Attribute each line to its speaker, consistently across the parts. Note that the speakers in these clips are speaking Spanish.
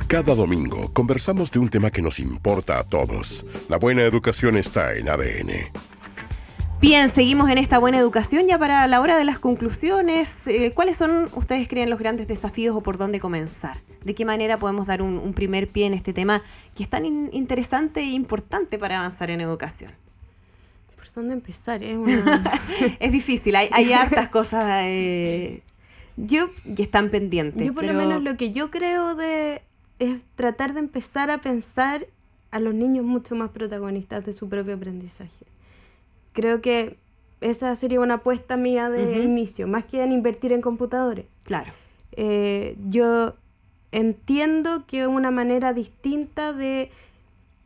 Speaker 1: Cada domingo conversamos de un tema que nos importa a todos. La buena educación está en ADN.
Speaker 2: Bien, seguimos en esta buena educación ya para la hora de las conclusiones. ¿Cuáles son, ustedes creen, los grandes desafíos o por dónde comenzar? ¿De qué manera podemos dar un primer pie en este tema que es tan interesante e importante para avanzar en educación?
Speaker 3: ¿Por dónde empezar?
Speaker 2: Es difícil, hay hartas cosas que están pendientes.
Speaker 3: Yo por lo menos lo que yo creo es tratar de empezar a pensar a los niños mucho más protagonistas de su propio aprendizaje. Creo que esa sería una apuesta mía de inicio, más que en invertir en computadores.
Speaker 2: Claro.
Speaker 3: Yo entiendo que una manera distinta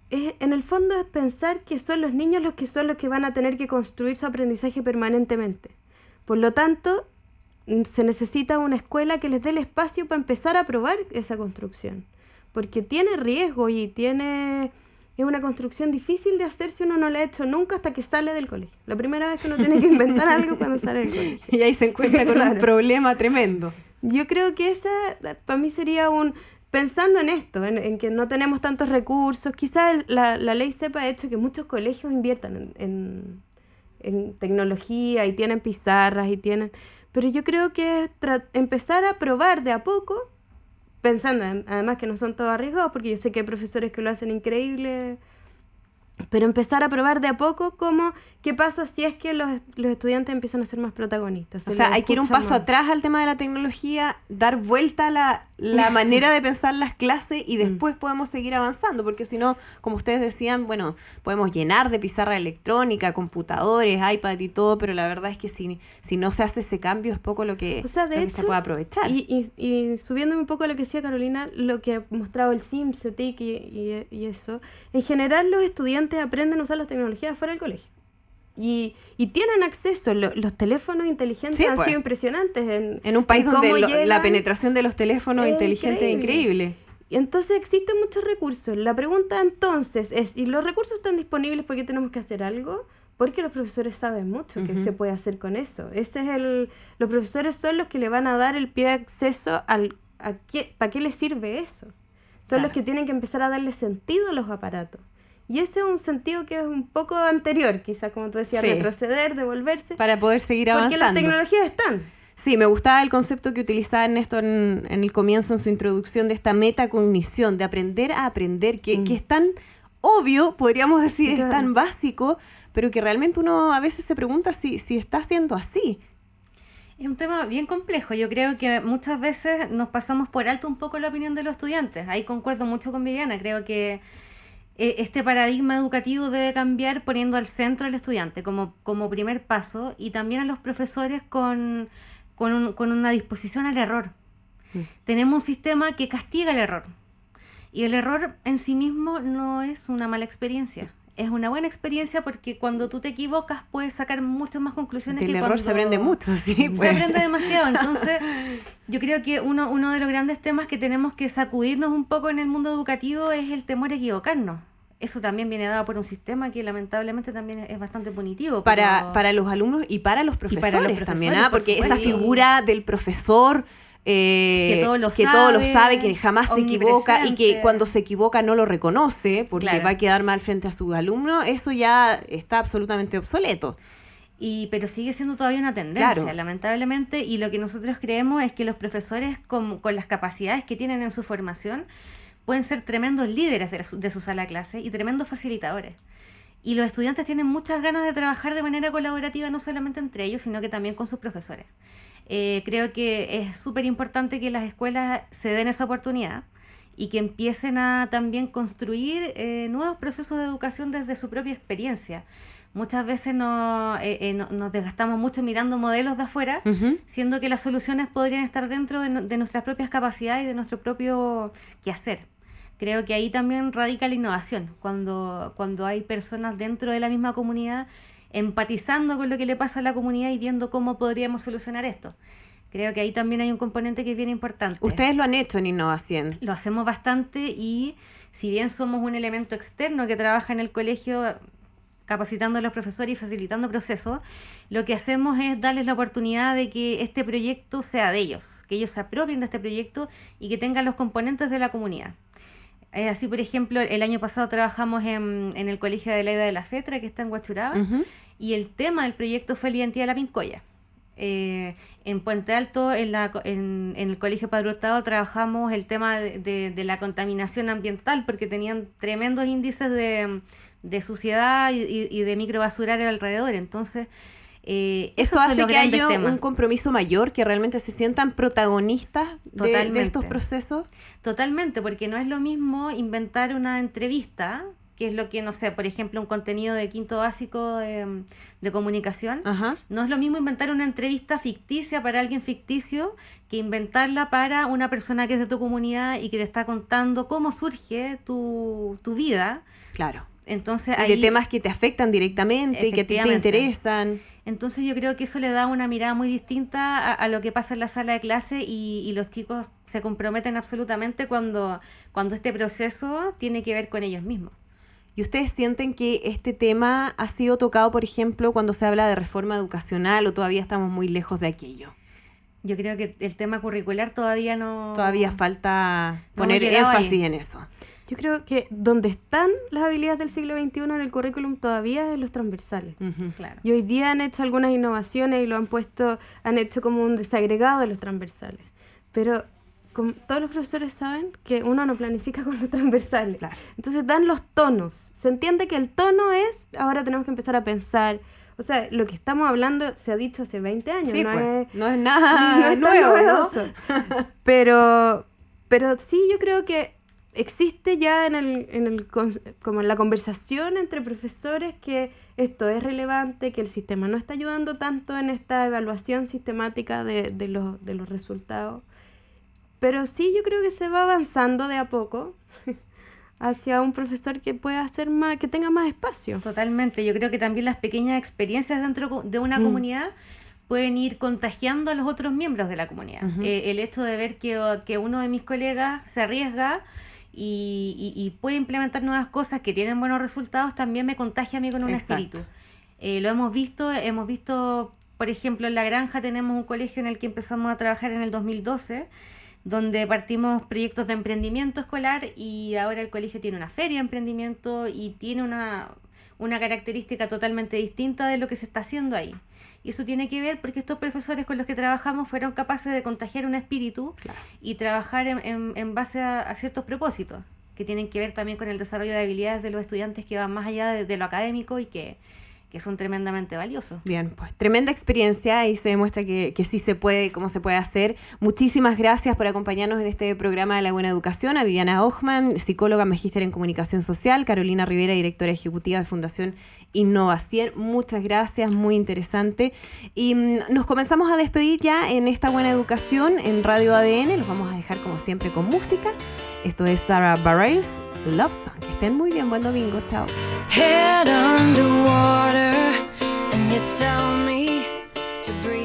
Speaker 3: en el fondo es pensar que son los niños los que van a tener que construir su aprendizaje permanentemente. Por lo tanto, se necesita una escuela que les dé el espacio para empezar a probar esa construcción. Porque tiene riesgo y es una construcción difícil de hacer si uno no la ha hecho nunca hasta que sale del colegio. La primera vez que uno tiene que inventar algo cuando sale del colegio.
Speaker 2: Y ahí se encuentra con un problema tremendo.
Speaker 3: Yo creo que esa para mí sería pensando en esto, en que no tenemos tantos recursos. Quizás la ley CEP ha hecho que muchos colegios inviertan en tecnología y tienen pizarras pero yo creo que es empezar a probar de a poco, pensando además que no son todos arriesgados, porque yo sé que hay profesores que lo hacen increíble, pero empezar a probar de a poco qué pasa si es que los estudiantes empiezan a ser más protagonistas.
Speaker 2: O sea, hay que ir un paso atrás al tema de la tecnología, dar vuelta a la manera de pensar las clases y después podemos seguir avanzando, porque si no, como ustedes decían, bueno, podemos llenar de pizarra electrónica, computadores, iPad y todo, pero la verdad es que si no se hace ese cambio es poco lo que,
Speaker 3: que
Speaker 2: se puede aprovechar.
Speaker 3: Y subiéndome un poco a lo que decía Carolina, lo que ha mostrado el SIM, CETIC y eso, en general los estudiantes aprenden a usar las tecnologías fuera del colegio. Y tienen acceso, los teléfonos inteligentes han sido impresionantes.
Speaker 2: En un país donde la penetración de los teléfonos inteligentes es increíble.
Speaker 3: Y entonces existen muchos recursos. La pregunta entonces es, si los recursos están disponibles, ¿por qué tenemos que hacer algo? Porque los profesores saben mucho qué se puede hacer con eso. Los profesores son los que le van a dar el pie de acceso ¿para qué les sirve eso? Son los que tienen que empezar a darle sentido a los aparatos. Y ese es un sentido que es un poco anterior, quizás, como tú decías, retroceder, devolverse.
Speaker 2: Para poder seguir avanzando.
Speaker 3: Porque las tecnologías están.
Speaker 2: Sí, me gustaba el concepto que utilizaba Néstor en el comienzo, en su introducción, de esta metacognición, de aprender a aprender, que es tan obvio, podríamos decir, es tan básico, pero que realmente uno a veces se pregunta si está siendo así.
Speaker 4: Es un tema bien complejo. Yo creo que muchas veces nos pasamos por alto un poco la opinión de los estudiantes. Ahí concuerdo mucho con Viviana. Creo que este paradigma educativo debe cambiar poniendo al centro al estudiante como primer paso, y también a los profesores con una disposición al error. Tenemos un sistema que castiga el error, y el error en sí mismo no es una mala experiencia. Es una buena experiencia porque cuando tú te equivocas puedes sacar muchas más conclusiones.
Speaker 2: Del error se aprende mucho, sí.
Speaker 4: Se aprende demasiado. Entonces, yo creo que uno de los grandes temas que tenemos que sacudirnos un poco en el mundo educativo es el temor a equivocarnos. Eso también viene dado por un sistema que lamentablemente también es bastante punitivo.
Speaker 2: Para los alumnos y para los profesores, también, porque esa figura del profesor
Speaker 4: que todo lo
Speaker 2: sabe, que jamás se equivoca y que cuando se equivoca no lo reconoce porque va a quedar mal frente a sus alumnos, eso ya está absolutamente obsoleto.
Speaker 4: Pero sigue siendo todavía una tendencia, lamentablemente, y lo que nosotros creemos es que los profesores con las capacidades que tienen en su formación pueden ser tremendos líderes de su sala de clase y tremendos facilitadores. Y los estudiantes tienen muchas ganas de trabajar de manera colaborativa, no solamente entre ellos, sino que también con sus profesores. Creo que es súper importante que las escuelas se den esa oportunidad y que empiecen a también construir nuevos procesos de educación desde su propia experiencia. Muchas veces nos desgastamos mucho mirando modelos de afuera, siendo que las soluciones podrían estar dentro de nuestras propias capacidades y de nuestro propio quehacer. Creo que ahí también radica la innovación, cuando hay personas dentro de la misma comunidad empatizando con lo que le pasa a la comunidad y viendo cómo podríamos solucionar esto. Creo que ahí también hay un componente que es bien importante.
Speaker 2: Ustedes lo han hecho en innovación.
Speaker 4: Lo hacemos bastante, y si bien somos un elemento externo que trabaja en el colegio, capacitando a los profesores y facilitando procesos, lo que hacemos es darles la oportunidad de que este proyecto sea de ellos, que ellos se apropien de este proyecto y que tengan los componentes de la comunidad. Así, por ejemplo, el año pasado trabajamos en el Colegio de Adelaida de la Fetra, que está en Huachuraba, y el tema del proyecto fue la identidad de la Pincoya. En Puente Alto, en el Colegio Padre Hurtado, trabajamos el tema de la contaminación ambiental, porque tenían tremendos índices de suciedad y de microbasural alrededor. Entonces,
Speaker 2: eso hace que haya un compromiso mayor, que realmente se sientan protagonistas de estos procesos.
Speaker 4: Totalmente, porque no es lo mismo inventar una entrevista, que es lo que, no sé, por ejemplo, un contenido de quinto básico de comunicación. Ajá. No es lo mismo inventar una entrevista ficticia para alguien ficticio que inventarla para una persona que es de tu comunidad y que te está contando cómo surge tu vida.
Speaker 2: Claro.
Speaker 4: Entonces,
Speaker 2: y de temas que te afectan directamente y que te interesan.
Speaker 4: Entonces yo creo que eso le da una mirada muy distinta a lo que pasa en la sala de clase, y los chicos se comprometen absolutamente cuando este proceso tiene que ver con ellos mismos.
Speaker 2: ¿Y ustedes sienten que este tema ha sido tocado, por ejemplo, cuando se habla de reforma educacional, o todavía estamos muy lejos de aquello?
Speaker 4: Yo creo que el tema curricular todavía no...
Speaker 2: Todavía falta poner énfasis en eso.
Speaker 3: Yo creo que donde están las habilidades del siglo XXI en el currículum todavía es los transversales.
Speaker 4: Claro.
Speaker 3: Y hoy día han hecho algunas innovaciones y han hecho como un desagregado de los transversales. Pero como todos los profesores saben que uno no planifica con los transversales. Claro. Entonces dan los tonos. Se entiende que el tono es, ahora tenemos que empezar a pensar. O sea, lo que estamos hablando se ha dicho hace 20 años.
Speaker 2: Sí,
Speaker 3: no
Speaker 2: es nada nuevo, ¿no?
Speaker 3: Pero sí, yo creo que existe ya como en la conversación entre profesores que esto es relevante, que el sistema no está ayudando tanto en esta evaluación sistemática de los resultados. Pero sí, yo creo que se va avanzando de a poco hacia un profesor que pueda hacer más, que tenga más espacio.
Speaker 4: Totalmente. Yo creo que también las pequeñas experiencias dentro de una comunidad pueden ir contagiando a los otros miembros de la comunidad. El hecho de ver que uno de mis colegas se arriesga y puede implementar nuevas cosas que tienen buenos resultados, también me contagia a mí con un espíritu. Lo hemos visto, por ejemplo, en La Granja tenemos un colegio en el que empezamos a trabajar en el 2012, donde partimos proyectos de emprendimiento escolar, y ahora el colegio tiene una feria de emprendimiento y tiene una característica totalmente distinta de lo que se está haciendo ahí. Y eso tiene que ver porque estos profesores con los que trabajamos fueron capaces de contagiar un espíritu y trabajar en base a ciertos propósitos que tienen que ver también con el desarrollo de habilidades de los estudiantes, que van más allá de lo académico y que son tremendamente valiosos.
Speaker 2: Bien, pues tremenda experiencia, y se demuestra que sí se puede, cómo se puede hacer. Muchísimas gracias por acompañarnos en este programa de La Buena Educación. A Viviana Ochman, psicóloga, magíster en comunicación social; Carolina Rivera, directora ejecutiva de Fundación Innovación. Muchas gracias, muy interesante. Y nos comenzamos a despedir ya en esta Buena Educación en Radio ADN. Los vamos a dejar como siempre con música. Esto es Sarah Bareilles, Love Song. Que estén muy bien, buen domingo, chao.
Speaker 5: Head underwater and you tell me to breathe.